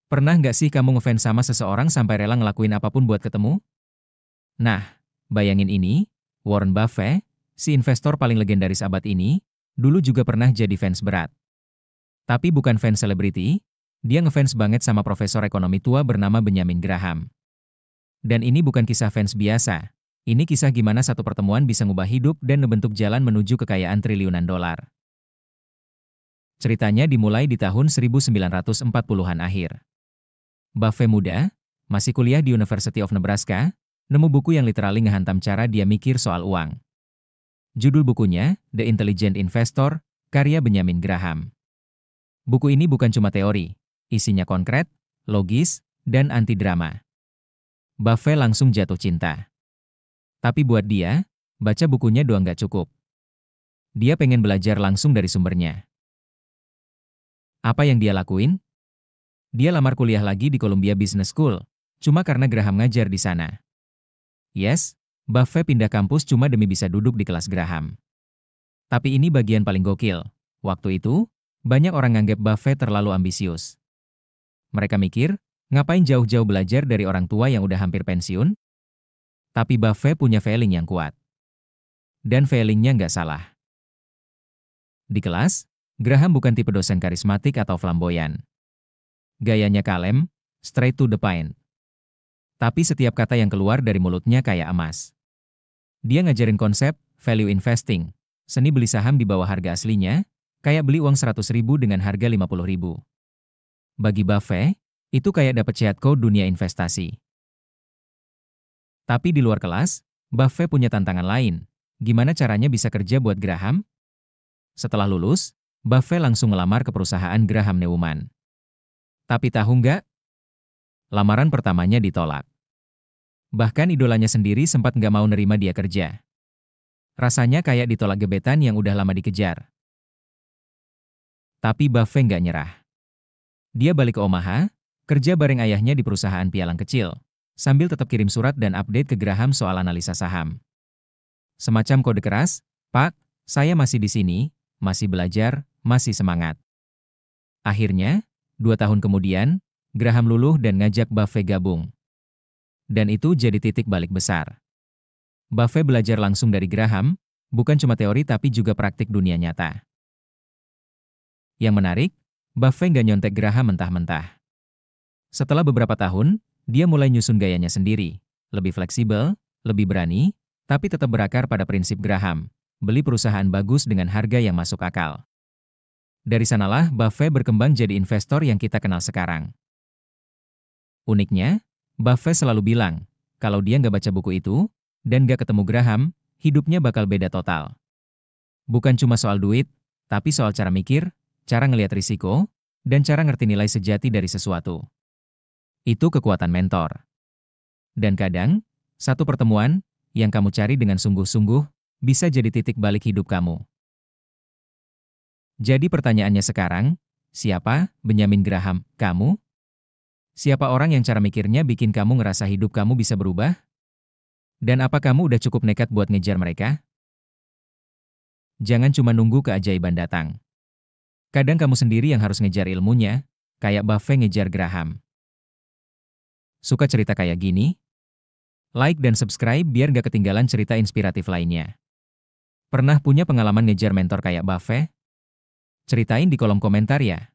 Pernah nggak sih kamu ngefans sama seseorang sampai rela ngelakuin apapun buat ketemu? Nah, bayangin ini, Warren Buffett, si investor paling legendaris abad ini, dulu juga pernah jadi fans berat. Tapi bukan fans selebriti, dia ngefans banget sama profesor ekonomi tua bernama Benjamin Graham. Dan ini bukan kisah fans biasa. Ini kisah gimana satu pertemuan bisa ngubah hidup dan ngebentuk jalan menuju kekayaan triliunan dolar. Ceritanya dimulai di tahun 1940-an akhir. Buffett muda, masih kuliah di University of Nebraska, nemu buku yang literally ngehantam cara dia mikir soal uang. Judul bukunya, The Intelligent Investor, karya Benjamin Graham. Buku ini bukan cuma teori, isinya konkret, logis, dan anti-drama. Buffett langsung jatuh cinta. Tapi buat dia, baca bukunya doang gak cukup. Dia pengen belajar langsung dari sumbernya. Apa yang dia lakuin? Dia lamar kuliah lagi di Columbia Business School, cuma karena Graham ngajar di sana. Yes, Buffett pindah kampus cuma demi bisa duduk di kelas Graham. Tapi ini bagian paling gokil. Waktu itu, banyak orang nganggap Buffett terlalu ambisius. Mereka mikir, ngapain jauh-jauh belajar dari orang tua yang udah hampir pensiun? Tapi Buffett punya feeling yang kuat. Dan feelingnya nggak salah. Di kelas, Graham bukan tipe dosen karismatik atau flamboyan. Gayanya kalem, straight to the point. Tapi setiap kata yang keluar dari mulutnya kayak emas. Dia ngajarin konsep value investing, seni beli saham di bawah harga aslinya, kayak beli uang 100.000 dengan harga 50.000. Bagi Buffett, itu kayak dapet cheat code dunia investasi. Tapi di luar kelas, Buffett punya tantangan lain. Gimana caranya bisa kerja buat Graham? Setelah lulus, Buffett langsung ngelamar ke perusahaan Graham Neumann. Tapi tahu nggak? Lamaran pertamanya ditolak. Bahkan idolanya sendiri sempat nggak mau nerima dia kerja. Rasanya kayak ditolak gebetan yang udah lama dikejar. Tapi Buffett nggak nyerah. Dia balik ke Omaha, kerja bareng ayahnya di perusahaan pialang kecil, sambil tetap kirim surat dan update ke Graham soal analisa saham. Semacam kode keras, "Pak, saya masih di sini, masih belajar, masih semangat." Akhirnya, 2 tahun kemudian, Graham luluh dan ngajak Buffett gabung. Dan itu jadi titik balik besar. Buffett belajar langsung dari Graham, bukan cuma teori tapi juga praktik dunia nyata. Yang menarik, Buffett nggak nyontek Graham mentah-mentah. Setelah beberapa tahun, dia mulai nyusun gayanya sendiri, lebih fleksibel, lebih berani, tapi tetap berakar pada prinsip Graham, beli perusahaan bagus dengan harga yang masuk akal. Dari sanalah Buffett berkembang jadi investor yang kita kenal sekarang. Uniknya, Buffett selalu bilang, kalau dia nggak baca buku itu, dan nggak ketemu Graham, hidupnya bakal beda total. Bukan cuma soal duit, tapi soal cara mikir, cara ngelihat risiko, dan cara ngerti nilai sejati dari sesuatu. Itu kekuatan mentor. Dan kadang, satu pertemuan, yang kamu cari dengan sungguh-sungguh, bisa jadi titik balik hidup kamu. Jadi pertanyaannya sekarang, siapa Benjamin Graham, kamu? Siapa orang yang cara mikirnya bikin kamu ngerasa hidup kamu bisa berubah? Dan apa kamu udah cukup nekat buat ngejar mereka? Jangan cuma nunggu keajaiban datang. Kadang kamu sendiri yang harus ngejar ilmunya, kayak Buffett ngejar Graham. Suka cerita kayak gini? Like dan subscribe biar gak ketinggalan cerita inspiratif lainnya. Pernah punya pengalaman ngejar mentor kayak Buffett? Ceritain di kolom komentar ya.